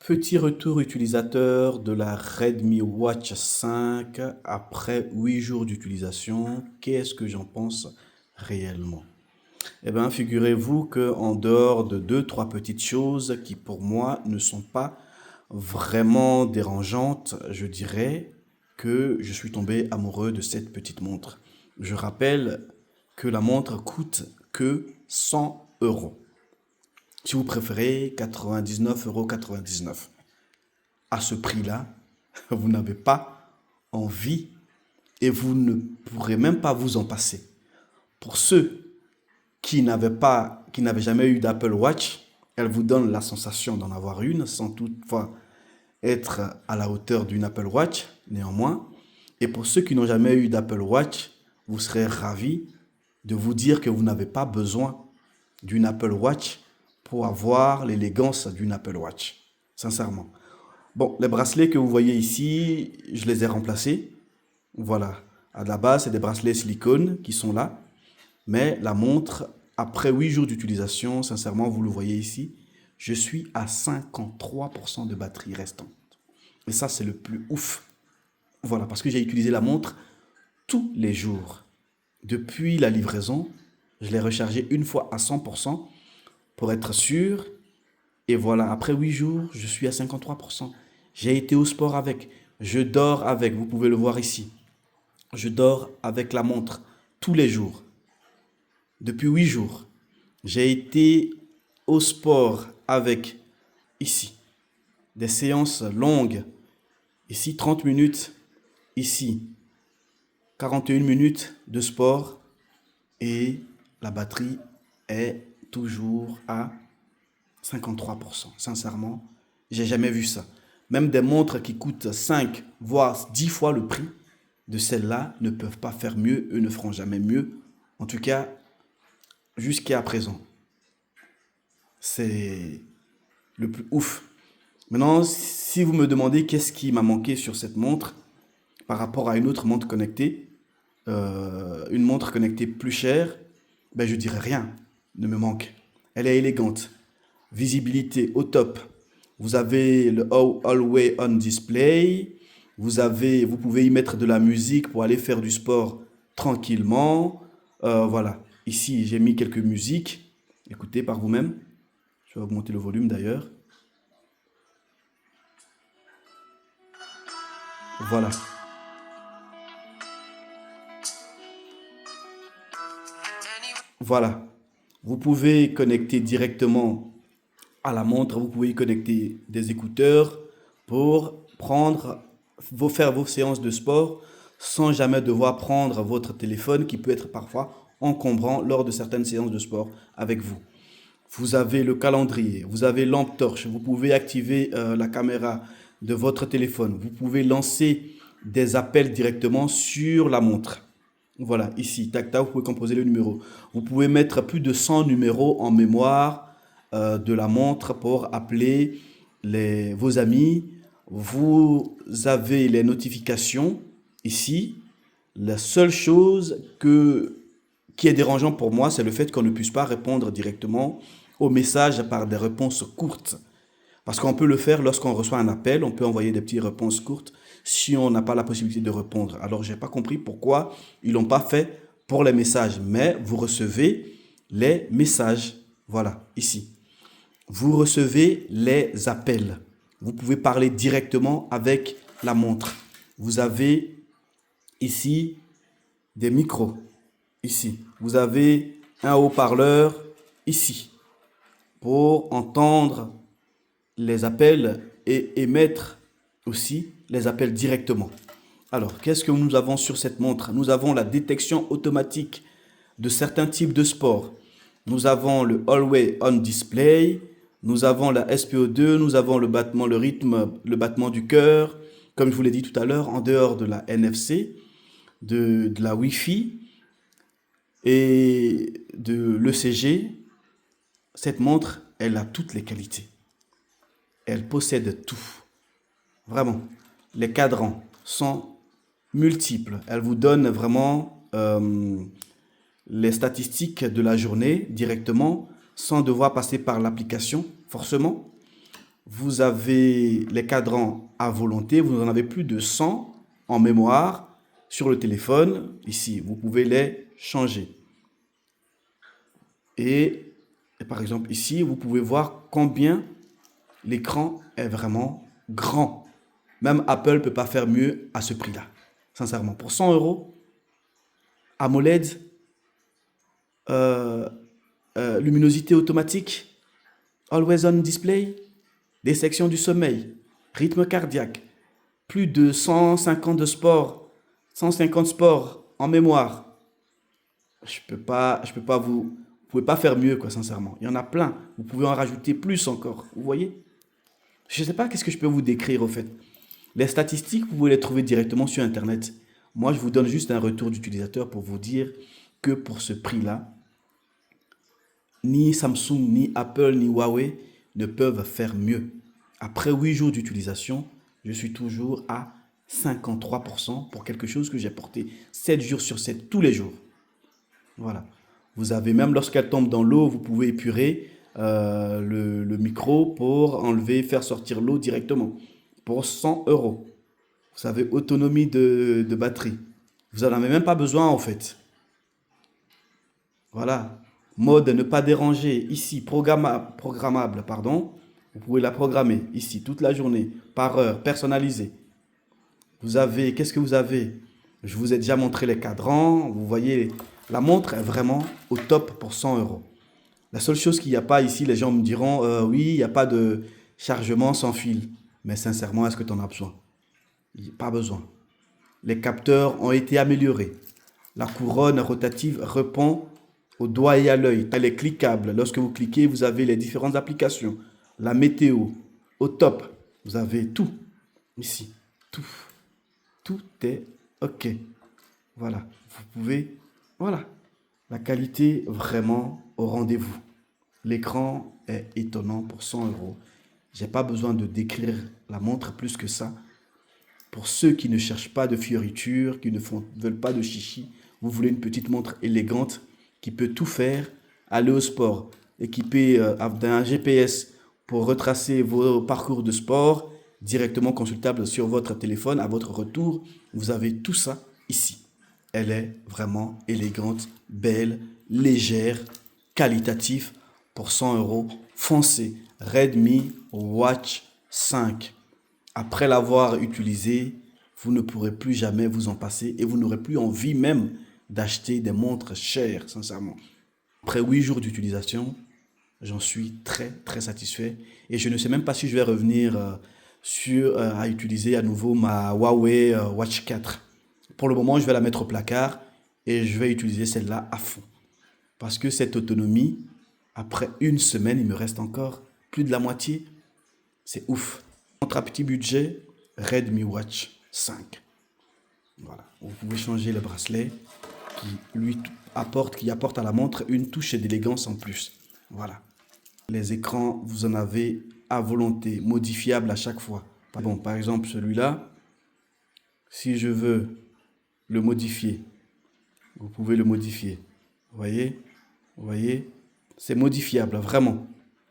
Petit retour utilisateur de la Redmi Watch 5 après 8 jours d'utilisation. Qu'est-ce que j'en pense réellement? Eh bien, figurez-vous que en dehors de deux, trois petites choses qui pour moi ne sont pas vraiment dérangeantes, je dirais que je suis tombé amoureux de cette petite montre. Je rappelle que la montre coûte que 100 euros. Si vous préférez, 99,99 €. À ce prix-là, vous n'avez pas envie et vous ne pourrez même pas vous en passer. Pour ceux qui n'avaient jamais eu d'Apple Watch, elle vous donne la sensation d'en avoir une sans toutefois être à la hauteur d'une Apple Watch, néanmoins. Et pour ceux qui n'ont jamais eu d'Apple Watch, vous serez ravis de vous dire que vous n'avez pas besoin d'une Apple Watch pour avoir l'élégance d'une Apple Watch. Sincèrement. Bon, les bracelets que vous voyez ici, je les ai remplacés. Voilà. À la base, c'est des bracelets silicone qui sont là. Mais la montre, après 8 jours d'utilisation, sincèrement, vous le voyez ici, je suis à 53% de batterie restante. Et ça, c'est le plus ouf. Voilà, parce que j'ai utilisé la montre tous les jours. Depuis la livraison, je l'ai rechargée une fois à 100% pour être sûr. Et voilà, après 8 jours, je suis à 53%. J'ai été au sport avec. Je dors avec. Vous pouvez le voir ici. Je dors avec la montre tous les jours. Depuis 8 jours. J'ai été au sport avec. Ici. Des séances longues. Ici, 30 minutes. Ici, 41 minutes de sport. Et la batterie est toujours à 53%. Sincèrement, j'ai jamais vu ça. Même des montres qui coûtent 5 voire 10 fois le prix de celles-là ne peuvent pas faire mieux, eux ne feront jamais mieux. En tout cas, jusqu'à présent, c'est le plus ouf. Maintenant, si vous me demandez qu'est-ce qui m'a manqué sur cette montre par rapport à une autre montre connectée, une montre connectée plus chère, ben je dirais rien ne me manque. Elle est élégante. Visibilité au top. Vous avez le Always On Display. Vous pouvez y mettre de la musique pour aller faire du sport tranquillement. Voilà. Ici, j'ai mis quelques musiques. Écoutez par vous-même. Je vais augmenter le volume d'ailleurs. Voilà. Voilà. Vous pouvez connecter directement à la montre. Vous pouvez y connecter des écouteurs pour faire vos séances de sport sans jamais devoir prendre votre téléphone qui peut être parfois encombrant lors de certaines séances de sport avec vous. Vous avez le calendrier, vous avez lampe torche, vous pouvez activer la caméra de votre téléphone, vous pouvez lancer des appels directement sur la montre. Voilà, ici, tac, tac, vous pouvez composer le numéro. Vous pouvez mettre plus de 100 numéros en mémoire de la montre pour appeler vos amis. Vous avez les notifications ici. La seule chose qui est dérangeant pour moi, c'est le fait qu'on ne puisse pas répondre directement aux messages par des réponses courtes. Parce qu'on peut le faire lorsqu'on reçoit un appel, on peut envoyer des petites réponses courtes si on n'a pas la possibilité de répondre. Alors, je n'ai pas compris pourquoi ils l'ont pas fait pour les messages, mais vous recevez les messages. Voilà, ici. Vous recevez les appels. Vous pouvez parler directement avec la montre. Vous avez ici des micros. Ici. Vous avez un haut-parleur ici pour entendre les appels et émettre aussi les appels directement. Alors, qu'est-ce que nous avons sur cette montre? Nous avons la détection automatique de certains types de sports. Nous avons le Always On Display, nous avons la SPO2, nous avons le battement, le rythme, le battement du cœur, comme je vous l'ai dit tout à l'heure, en dehors de la NFC, de la Wi-Fi et de l'ECG. Cette montre, elle a toutes les qualités. Elle possède tout. Vraiment. Les cadrans sont multiples. Elle vous donne vraiment les statistiques de la journée directement sans devoir passer par l'application, forcément. Vous avez les cadrans à volonté. Vous en avez plus de 100 en mémoire sur le téléphone. Ici, vous pouvez les changer. Et par exemple, ici, vous pouvez voir combien l'écran est vraiment grand. Même Apple ne peut pas faire mieux à ce prix-là. Sincèrement, pour 100 euros, AMOLED, euh, luminosité automatique, Always On Display, des sections du sommeil, rythme cardiaque, plus de 150 de sport, 150 sports en mémoire. Vous pouvez pas faire mieux, quoi, sincèrement. Il y en a plein. Vous pouvez en rajouter plus encore. Vous voyez? Je ne sais pas qu'est-ce que je peux vous décrire, au fait. Les statistiques, vous pouvez les trouver directement sur Internet. Moi, je vous donne juste un retour d'utilisateur pour vous dire que pour ce prix-là, ni Samsung, ni Apple, ni Huawei ne peuvent faire mieux. Après 8 jours d'utilisation, je suis toujours à 53% pour quelque chose que j'ai porté 7 jours sur 7 tous les jours. Voilà. Vous avez même lorsqu'elle tombe dans l'eau, vous pouvez épurer le micro pour enlever, faire sortir l'eau directement. Pour 100 euros. Vous avez autonomie de batterie. Vous n'en avez même pas besoin en fait. Voilà. Mode ne pas déranger. Ici, programmable, pardon. Vous pouvez la programmer ici toute la journée, par heure, personnalisée. Vous avez, qu'est-ce que vous avez? Je vous ai déjà montré les cadrans. Vous voyez, la montre est vraiment au top pour 100 euros. La seule chose qu'il n'y a pas ici, les gens me diront, oui, il n'y a pas de chargement sans fil. Mais sincèrement, est-ce que tu en as besoin? Pas besoin. Les capteurs ont été améliorés. La couronne rotative répond au doigt et à l'œil. Elle est cliquable. Lorsque vous cliquez, vous avez les différentes applications. La météo, au top. Vous avez tout ici. Tout. Tout est OK. Voilà. Vous pouvez... Voilà. La qualité vraiment au rendez-vous. L'écran est étonnant pour 100 euros. J'ai pas besoin de décrire la montre plus que ça. Pour ceux qui ne cherchent pas de fioritures, qui ne veulent pas de chichi, vous voulez une petite montre élégante qui peut tout faire, aller au sport, équipée d'un GPS pour retracer vos parcours de sport, directement consultable sur votre téléphone à votre retour. Vous avez tout ça ici. Elle est vraiment élégante, belle, légère, qualitative pour 100 euros. Foncez. Redmi Watch 5. Après l'avoir utilisé, vous ne pourrez plus jamais vous en passer et vous n'aurez plus envie même d'acheter des montres chères, sincèrement. Après 8 jours d'utilisation, j'en suis très très satisfait et je ne sais même pas si je vais revenir à utiliser à nouveau ma Huawei Watch 4. Pour le moment, je vais la mettre au placard et je vais utiliser celle-là à fond. Parce que cette autonomie, après une semaine, il me reste encore plus de la moitié. C'est ouf. Montre à petit budget, Redmi Watch 5. Voilà. Vous pouvez changer le bracelet qui apporte à la montre une touche d'élégance en plus. Voilà. Les écrans, vous en avez à volonté, modifiables à chaque fois. Bon, par exemple, celui-là, si je veux le modifier, vous pouvez le modifier. Vous voyez? Vous voyez? C'est modifiable, vraiment.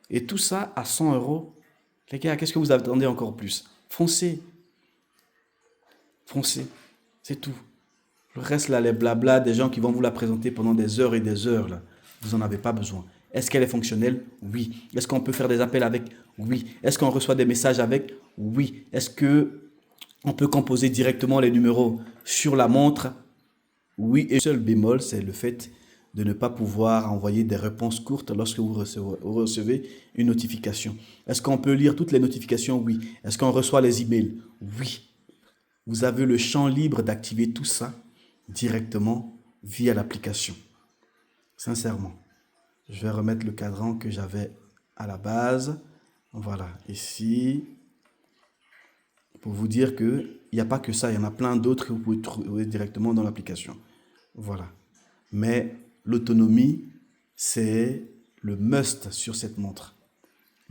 Et tout ça à 100 euros. Les gars, qu'est-ce que vous attendez encore plus? Foncez. Foncez. C'est tout. Le reste, là, les blabla, des gens qui vont vous la présenter pendant des heures et des heures, là, vous n'en avez pas besoin. Est-ce qu'elle est fonctionnelle? Oui. Est-ce qu'on peut faire des appels avec? Oui. Est-ce qu'on reçoit des messages avec? Oui. Est-ce que on peut composer directement les numéros sur la montre? Oui. Et le seul bémol, c'est le fait de ne pas pouvoir envoyer des réponses courtes lorsque vous recevez une notification. Est-ce qu'on peut lire toutes les notifications? Oui. Est-ce qu'on reçoit les emails? Oui. Vous avez le champ libre d'activer tout ça directement via l'application. Sincèrement. Je vais remettre le cadran que j'avais à la base. Voilà, ici. Pour vous dire qu'il n'y a pas que ça, il y en a plein d'autres que vous pouvez trouver directement dans l'application. Voilà. Mais l'autonomie, c'est le must sur cette montre.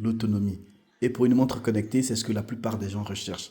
L'autonomie. Et pour une montre connectée, c'est ce que la plupart des gens recherchent.